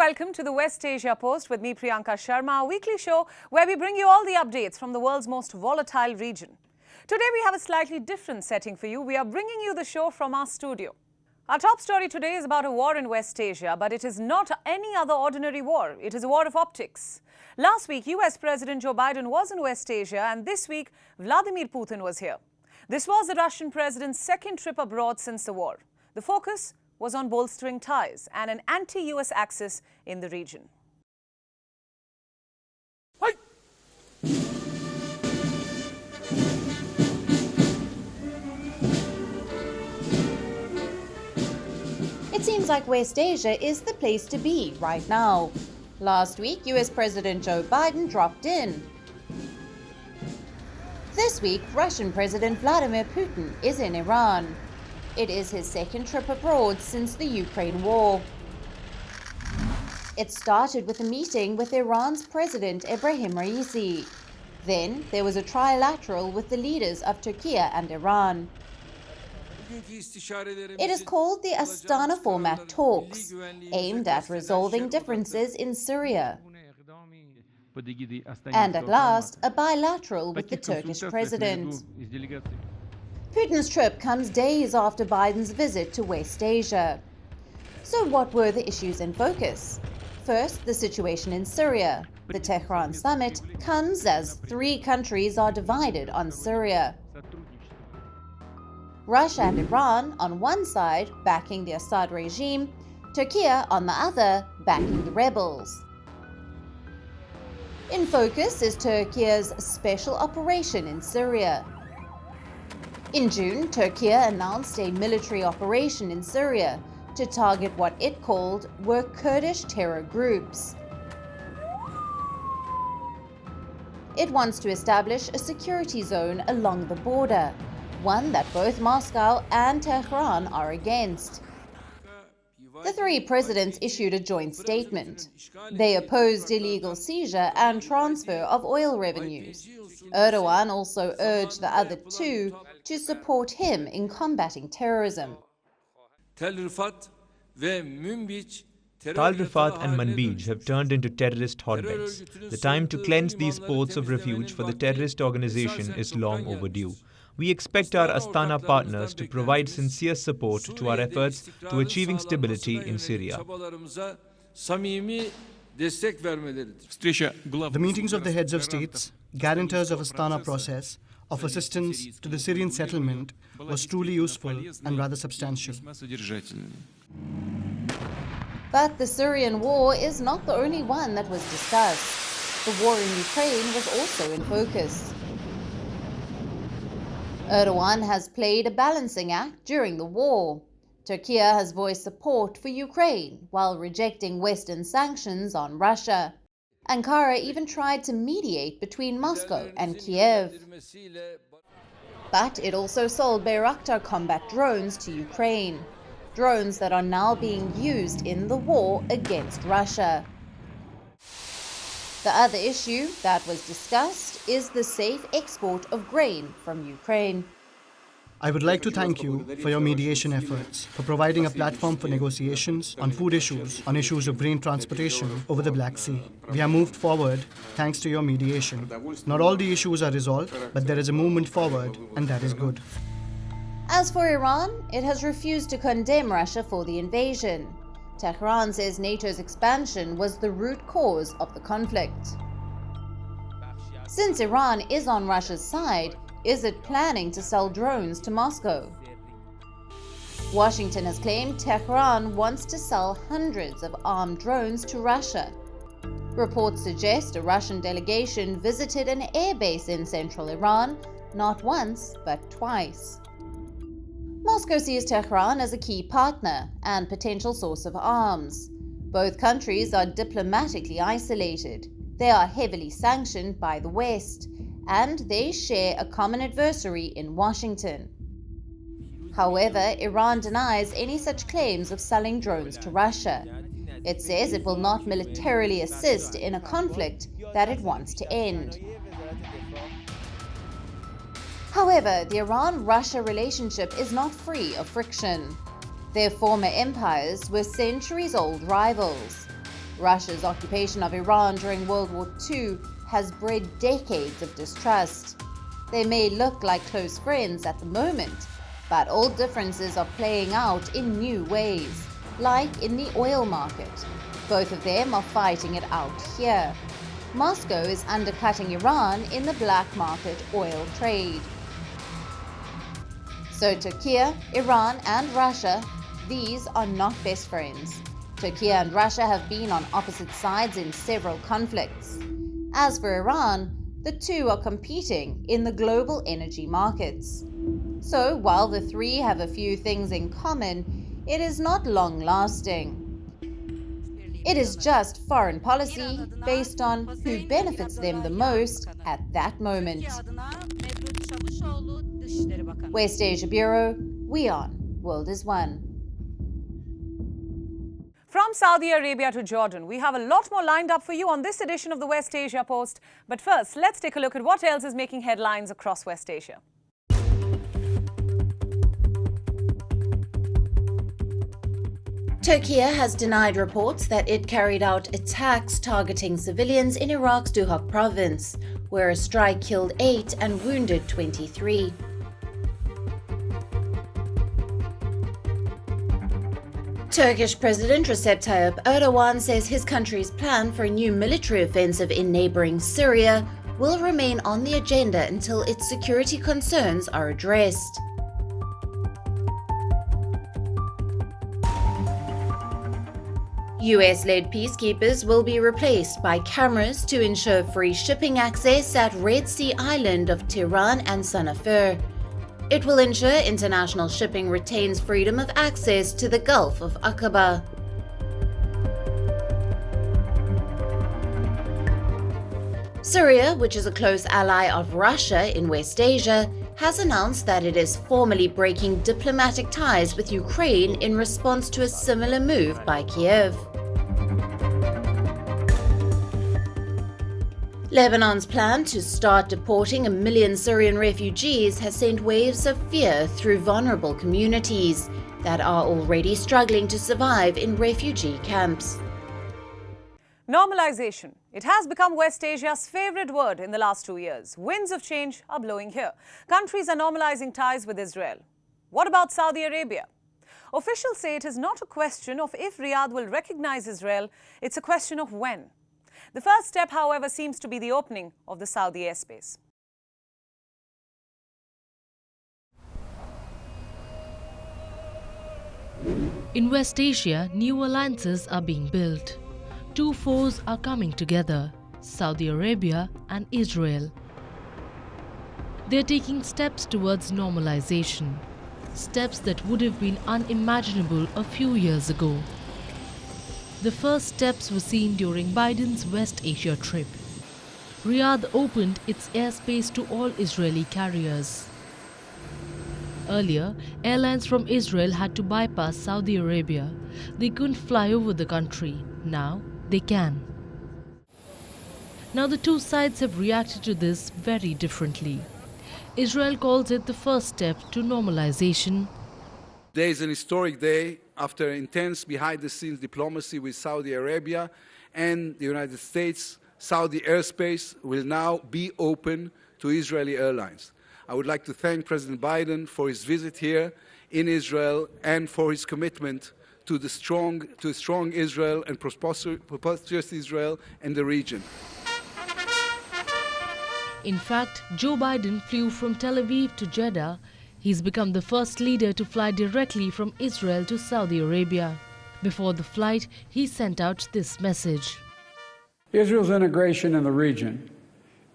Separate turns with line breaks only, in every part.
welcome to the West Asia Post with me, Priyanka Sharma, a weekly show where we bring you all the updates from the world's most volatile region. Today we have a slightly different setting for you. We are bringing you the show from our studio. Our top story today is about a war in West Asia, but it is not any other ordinary war. It is a war of optics. Last week, US President Joe Biden was in West Asia, and this week, Vladimir Putin was here. This was the Russian president's second trip abroad since the war. The focus was on bolstering ties and an anti-U.S. axis in the region.
It seems like West Asia is the place to be right now. Last week, US President Joe Biden dropped in. This week, Russian President Vladimir Putin is in Iran. It is his second trip abroad since the Ukraine war. It started with a meeting with Iran's President Ebrahim Raisi. Then there was a trilateral with the leaders of Turkey and Iran. It is called the Astana Format Talks, aimed at resolving differences in Syria. And at last, a bilateral with the Turkish president. Putin's trip comes days after Biden's visit to West Asia. So what were the issues in focus? First, the situation in Syria. The Tehran summit comes as 3 countries are divided on Syria. Russia and Iran on one side backing the Assad regime, Turkey on the other backing the rebels. In focus is Turkey's special operation in Syria. In June, Turkey announced a military operation in Syria to target what it called were Kurdish terror groups. It wants to establish a security zone along the border, one that both Moscow and Tehran are against. The 3 presidents issued a joint statement. They opposed illegal seizure and transfer of oil revenues. Erdogan also urged the other 2 to support him in combating terrorism.
Tal Rifat and Manbij have turned into terrorist hotbeds. The time to cleanse these ports of refuge for the terrorist organization is long overdue. We expect our Astana partners to provide sincere support to our efforts to achieving stability in Syria.
The meetings of the heads of states, guarantors of Astana process, of assistance to the Syrian settlement was truly useful and rather substantial.
But the Syrian war is not the only one that was discussed. The war in Ukraine was also in focus. Erdogan has played a balancing act during the war. Turkey has voiced support for Ukraine while rejecting Western sanctions on Russia. Ankara even tried to mediate between Moscow and Kiev. But it also sold Bayraktar combat drones to Ukraine, drones that are now being used in the war against Russia. The other issue that was discussed is the safe export of grain from Ukraine.
I would like to thank you for your mediation efforts, for providing a platform for negotiations on food issues, on issues of grain transportation over the Black Sea. We have moved forward thanks to your mediation. Not all the issues are resolved, but there is a movement forward, and that is good.
As for Iran, it has refused to condemn Russia for the invasion. Tehran says NATO's expansion was the root cause of the conflict. Since Iran is on Russia's side, is it planning to sell drones to Moscow? Washington has claimed Tehran wants to sell hundreds of armed drones to Russia. Reports suggest a Russian delegation visited an airbase in central Iran, not once, but twice. Moscow sees Tehran as a key partner and potential source of arms. Both countries are diplomatically isolated. They are heavily sanctioned by the West, and they share a common adversary in Washington. However, Iran denies any such claims of selling drones to Russia. It says it will not militarily assist in a conflict that it wants to end. However, the Iran-Russia relationship is not free of friction. Their former empires were centuries-old rivals. Russia's occupation of Iran during World War II has bred decades of distrust. They may look like close friends at the moment, but old differences are playing out in new ways, like in the oil market. Both of them are fighting it out here. Moscow is undercutting Iran in the black market oil trade. So Turkey, Iran and Russia, these are not best friends. Turkey and Russia have been on opposite sides in several conflicts. As for Iran, the two are competing in the global energy markets. So while the three have a few things in common, it is not long-lasting. It is just foreign policy based on who benefits them the most at that moment. West Asia Bureau, WION, World is One.
From Saudi Arabia to Jordan, we have a lot more lined up for you on this edition of the West Asia Post. But first, let's take a look at what else is making headlines across West Asia.
Turkey has denied reports that it carried out attacks targeting civilians in Iraq's Duhok province, where a strike killed 8 and wounded 23. Turkish President Recep Tayyip Erdogan says his country's plan for a new military offensive in neighboring Syria will remain on the agenda until its security concerns are addressed. US-led peacekeepers will be replaced by cameras to ensure free shipping access at Red Sea Island of Tiran and Sanafir. It will ensure international shipping retains freedom of access to the Gulf of Aqaba. Syria, which is a close ally of Russia in West Asia, has announced that it is formally breaking diplomatic ties with Ukraine in response to a similar move by Kiev. Lebanon's plan to start deporting 1 million Syrian refugees has sent waves of fear through vulnerable communities that are already struggling to survive in refugee camps.
Normalization. It has become West Asia's favorite word in the last 2 years. Winds of change are blowing here. Countries are normalizing ties with Israel. What about Saudi Arabia? Officials say it is not a question of if Riyadh will recognize Israel, it's a question of when. The first step, however, seems to be the opening of the Saudi airspace.
In West Asia, new alliances are being built. Two foes are coming together, Saudi Arabia and Israel. They are taking steps towards normalization, steps that would have been unimaginable a few years ago. The first steps were seen during Biden's West Asia trip. Riyadh opened its airspace to all Israeli carriers. Earlier, airlines from Israel had to bypass Saudi Arabia. They couldn't fly over the country. Now, they can. Now the two sides have reacted to this very differently. Israel calls it the first step to normalization.
Today is an historic day after intense behind-the-scenes diplomacy with Saudi Arabia and the United States. Saudi airspace will now be open to Israeli airlines. I would like to thank President Biden for his visit here in Israel and for his commitment to a strong Israel and prosperous Israel and the region.
In fact, Joe Biden flew from Tel Aviv to Jeddah. He's become the first leader to fly directly from Israel to Saudi Arabia. Before the flight, he sent out this message.
Israel's integration in the region,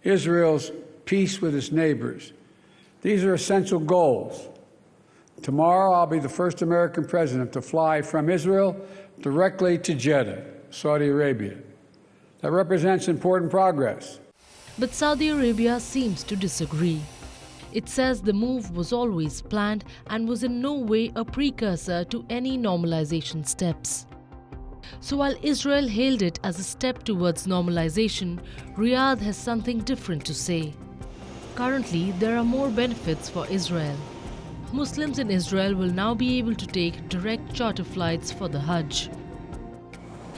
Israel's peace with its neighbors, these are essential goals. Tomorrow, I'll be the first American president to fly from Israel directly to Jeddah, Saudi Arabia. That represents important progress.
But Saudi Arabia seems to disagree. It says the move was always planned and was in no way a precursor to any normalization steps. So while Israel hailed it as a step towards normalization, Riyadh has something different to say. Currently, there are more benefits for Israel. Muslims in Israel will now be able to take direct charter flights for the Hajj.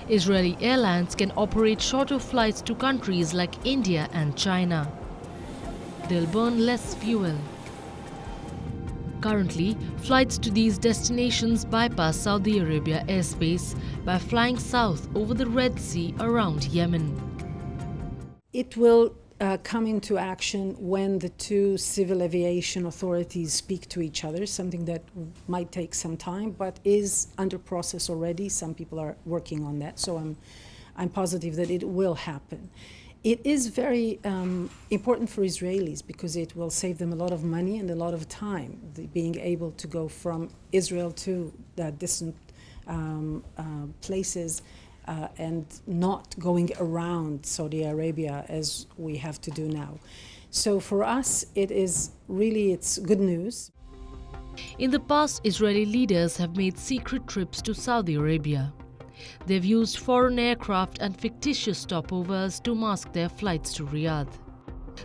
Israeli airlines can operate shorter flights to countries like India and China. They'll burn less fuel. Currently, flights to these destinations bypass Saudi Arabia airspace by flying south over the Red Sea around Yemen.
It will come into action when the two civil aviation authorities speak to each other, something that might take some time, but is under process already. Some people are working on that, so I'm positive that it will happen. It is very important for Israelis because it will save them a lot of money and a lot of time, being able to go from Israel to distant places and not going around Saudi Arabia as we have to do now. So for us, it's good news.
In the past, Israeli leaders have made secret trips to Saudi Arabia. They've used foreign aircraft and fictitious stopovers to mask their flights to Riyadh.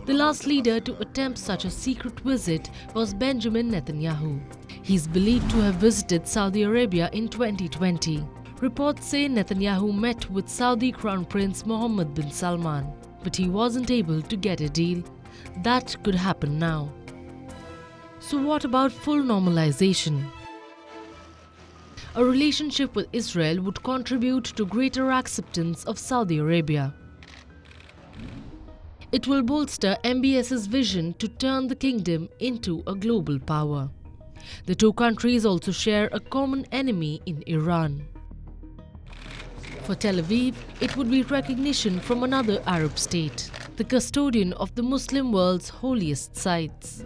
The last leader to attempt such a secret visit was Benjamin Netanyahu. He's believed to have visited Saudi Arabia in 2020. Reports say Netanyahu met with Saudi Crown Prince Mohammed bin Salman, but he wasn't able to get a deal. That could happen now. So what about full normalization? A relationship with Israel would contribute to greater acceptance of Saudi Arabia. It will bolster MBS's vision to turn the kingdom into a global power. The two countries also share a common enemy in Iran. For Tel Aviv, it would be recognition from another Arab state, the custodian of the Muslim world's holiest sites.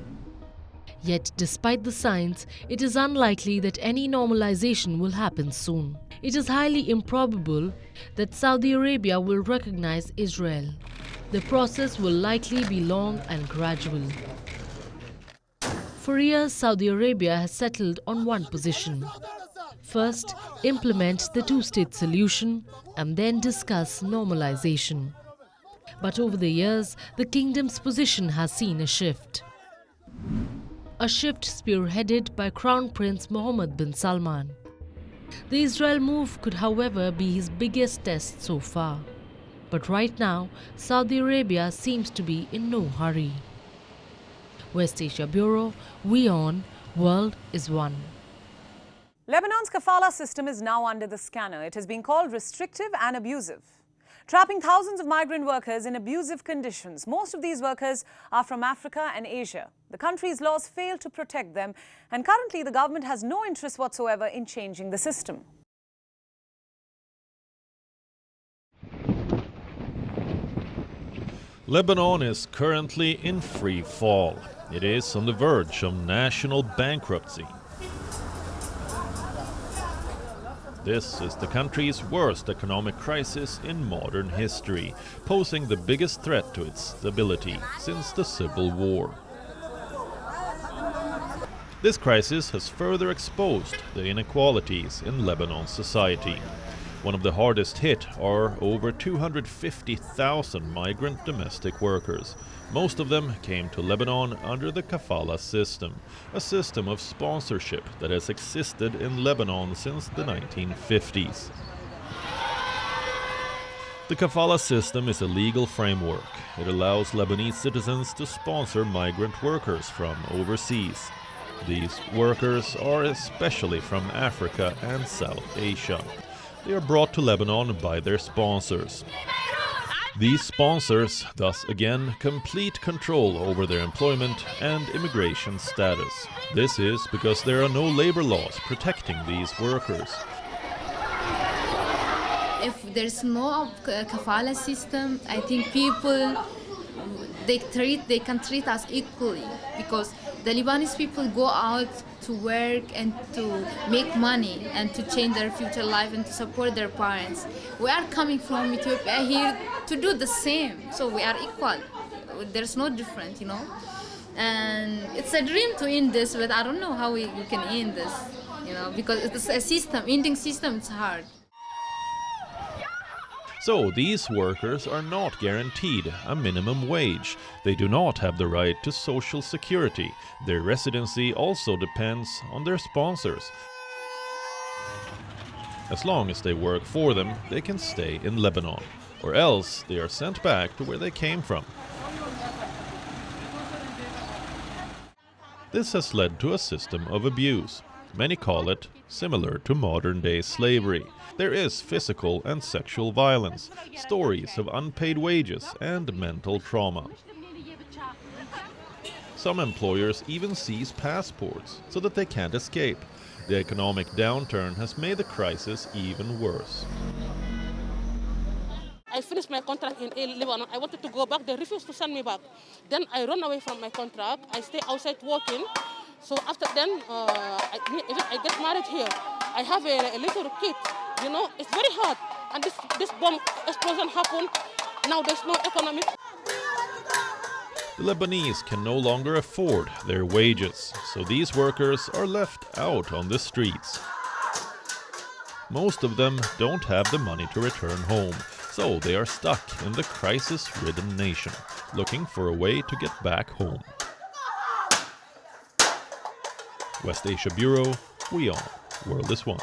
Yet, despite the signs, it is unlikely that any normalization will happen soon. It is highly improbable that Saudi Arabia will recognize Israel. The process will likely be long and gradual. For years, Saudi Arabia has settled on one position. First, implement the two-state solution and then discuss normalization. But over the years, the kingdom's position has seen a shift. A shift spearheaded by Crown Prince Mohammed bin Salman. The Israel move could, however, be his biggest test so far. But right now, Saudi Arabia seems to be in no hurry. West Asia Bureau, WION World is One.
Lebanon's kafala system is now under the scanner. It has been called restrictive and abusive, trapping thousands of migrant workers in abusive conditions. Most of these workers are from Africa and Asia. The country's laws fail to protect them, and currently the government has no interest whatsoever in changing the system.
Lebanon is currently in free fall. It is on the verge of national bankruptcy. This is the country's worst economic crisis in modern history, posing the biggest threat to its stability since the Civil War. This crisis has further exposed the inequalities in Lebanon's society. One of the hardest hit are over 250,000 migrant domestic workers. Most of them came to Lebanon under the kafala system, a system of sponsorship that has existed in Lebanon since the 1950s. The kafala system is a legal framework. It allows Lebanese citizens to sponsor migrant workers from overseas. These workers are especially from Africa and South Asia. They are brought to Lebanon by their sponsors. These sponsors thus again complete control over their employment and immigration status. This is because there are no labor laws protecting these workers.
If there's no kafala system, I think people they can treat us equally, because the Lebanese people go out to work and to make money and to change their future life and to support their parents. We are coming from Ethiopia here to do the same, so we are equal. There's no difference, you know. And it's a dream to end this, but I don't know how we can end this, you know, because it's a system, ending system, it's hard.
So these workers are not guaranteed a minimum wage. They do not have the right to social security. Their residency also depends on their sponsors. As long as they work for them, they can stay in Lebanon, or else they are sent back to where they came from. This has led to a system of abuse. Many call it similar to modern-day slavery. There is physical and sexual violence, stories of unpaid wages, and mental trauma. Some employers even seize passports so that they can't escape. The economic downturn has made the crisis even worse.
I finished my contract in Lebanon. I wanted to go back. They refused to send me back. Then I run away from my contract. I stay outside working. So after then, I get married here. I have a little kid. You know, it's very hard. And this bomb explosion happened. Now there's no economy.
The Lebanese can no longer afford their wages, so these workers are left out on the streets. Most of them don't have the money to return home, so they are stuck in the crisis-ridden nation, looking for a way to get back home. West Asia Bureau, WION, World is One.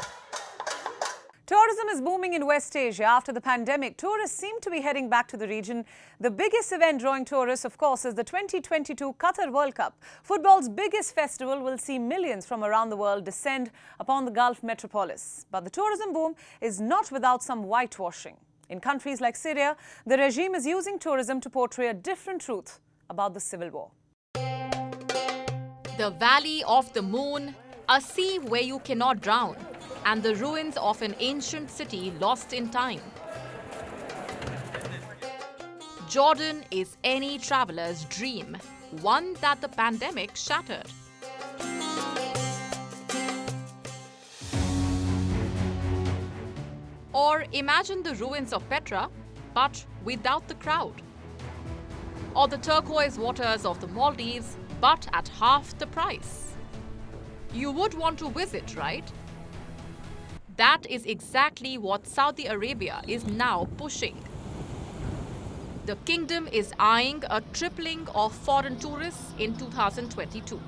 Tourism is booming in West Asia. After the pandemic, tourists seem to be heading back to the region. The biggest event drawing tourists, of course, is the 2022 Qatar World Cup. Football's biggest festival will see millions from around the world descend upon the Gulf metropolis. But the tourism boom is not without some whitewashing. In countries like Syria, the regime is using tourism to portray a different truth about the civil war.
The Valley of the Moon, a sea where you cannot drown, and the ruins of an ancient city lost in time. Jordan is any traveler's dream, one that the pandemic shattered. Or imagine the ruins of Petra, but without the crowd. Or the turquoise waters of the Maldives, but at half the price. You would want to visit, right? That is exactly what Saudi Arabia is now pushing. The kingdom is eyeing a tripling of foreign tourists in 2022.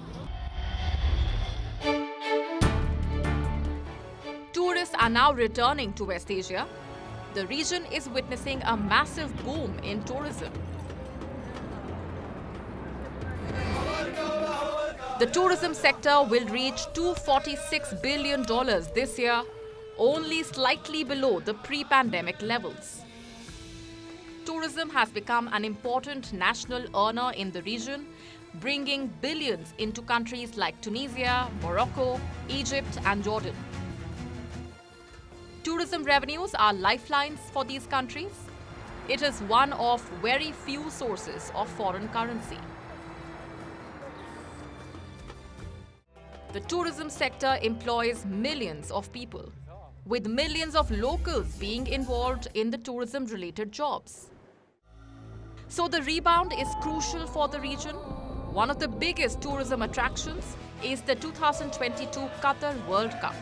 Tourists are now returning to West Asia. The region is witnessing a massive boom in tourism. The tourism sector will reach $246 billion this year, only slightly below the pre-pandemic levels. Tourism has become an important national earner in the region, bringing billions into countries like Tunisia, Morocco, Egypt, and Jordan. Tourism revenues are lifelines for these countries. It is one of very few sources of foreign currency. The tourism sector employs millions of people, with millions of locals being involved in the tourism-related jobs. So the rebound is crucial for the region. One of the biggest tourism attractions is the 2022 Qatar World Cup.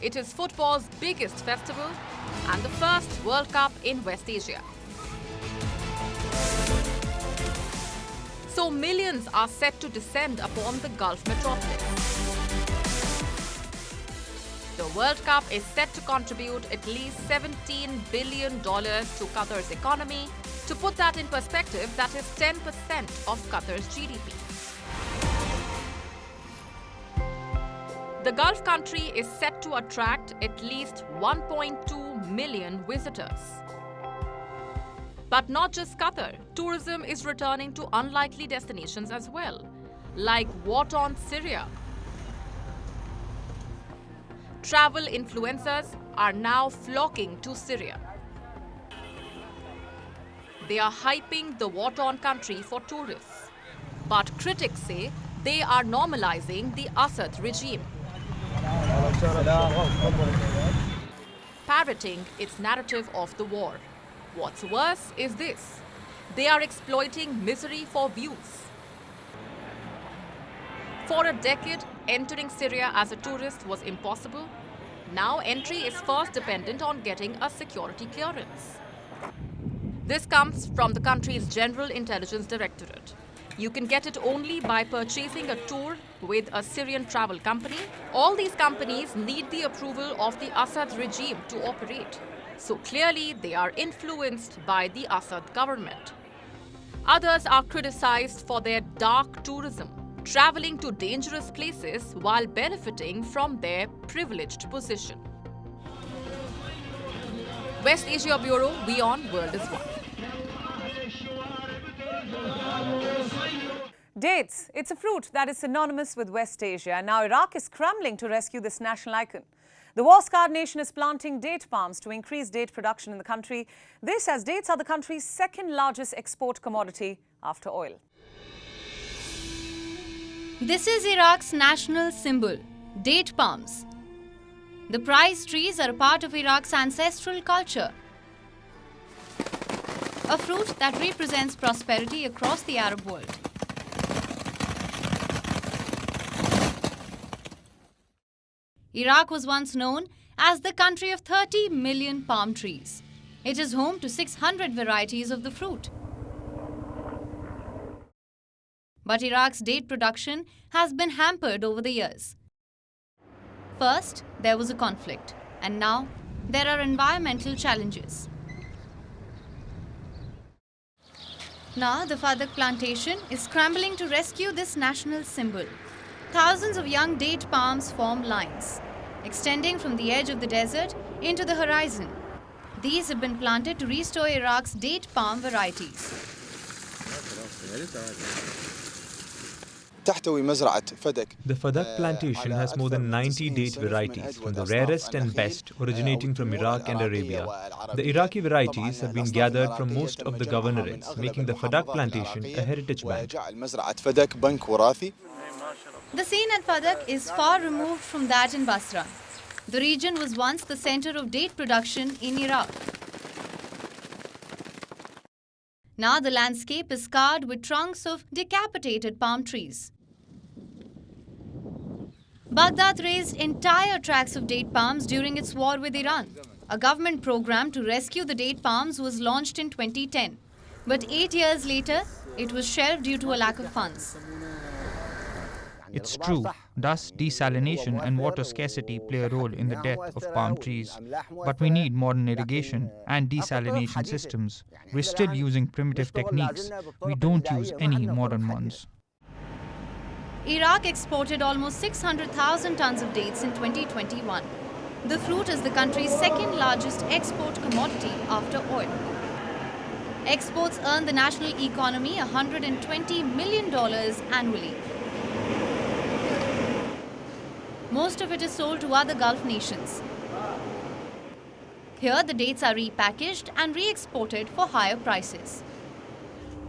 It is football's biggest festival and the first World Cup in West Asia. So millions are set to descend upon the Gulf metropolis. The World Cup is set to contribute at least $17 billion to Qatar's economy. To put that in perspective, that is 10% of Qatar's GDP. The Gulf country is set to attract at least 1.2 million visitors. But not just Qatar, tourism is returning to unlikely destinations as well, like war-torn Syria. Travel influencers are now flocking to Syria. They are hyping the war-torn country for tourists. But critics say they are normalizing the Assad regime, parroting its narrative of the war. What's worse is this: they are exploiting misery for views. For a decade, entering Syria as a tourist was impossible. Now entry is first dependent on getting a security clearance. This comes from the country's General Intelligence Directorate. You can get it only by purchasing a tour with a Syrian travel company. All these companies need the approval of the Assad regime to operate. So clearly, they are influenced by the Assad government. Others are criticized for their dark tourism, traveling to dangerous places while benefiting from their privileged position. West Asia Bureau, WION World is One.
Dates. It's a fruit that is synonymous with West Asia, and now Iraq is scrambling to rescue this national icon. The war-scarred nation is planting date palms to increase date production in the country. This, as dates are the country's second largest export commodity after oil.
This is Iraq's national symbol, date palms. The prized trees are a part of Iraq's ancestral culture. A fruit that represents prosperity across the Arab world. Iraq was once known as the country of 30 million palm trees. It is home to 600 varieties of the fruit. But Iraq's date production has been hampered over the years. First, there was a conflict, and now there are environmental challenges. Now, the Fadak plantation is scrambling to rescue this national symbol. Thousands of young date palms form lines, extending from the edge of the desert into the horizon. These have been planted to restore Iraq's date palm varieties.
The Fadak plantation has more than 90 date varieties, from the rarest and best originating from Iraq and Arabia. The Iraqi varieties have been gathered from most of the governorates, making the Fadak plantation a heritage bank.
The scene at Fadak is far removed from that in Basra. The region was once the center of date production in Iraq. Now the landscape is scarred with trunks of decapitated palm trees. Baghdad raised entire tracts of date palms during its war with Iran. A government program to rescue the date palms was launched in 2010. But 8 years later, it was shelved due to a lack of funds.
It's true, dust, desalination and water scarcity play a role in the death of palm trees. But we need modern irrigation and desalination systems. We're still using primitive techniques. We don't use any modern ones.
Iraq exported almost 600,000 tons of dates in 2021. The fruit is the country's second largest export commodity after oil. Exports earn the national economy $120 million annually. Most of it is sold to other Gulf nations. Here, the dates are repackaged and re-exported for higher prices.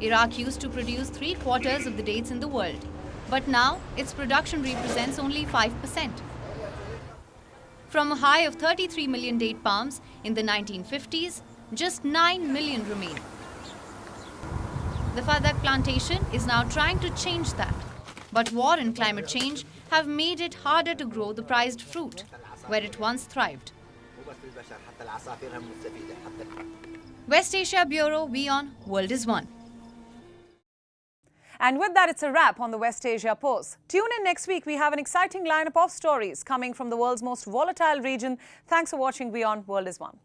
Iraq used to produce 3/4 of the dates in the world, but now its production represents only 5%. From a high of 33 million date palms in the 1950s, just 9 million remain. The Fadak plantation is now trying to change that. But war and climate change have made it harder to grow the prized fruit, where it once thrived. West Asia Bureau, WION World is One.
And with that, it's a wrap on the West Asia Post. Tune in next week. We have an exciting lineup of stories coming from the world's most volatile region. Thanks for watching WION World is One.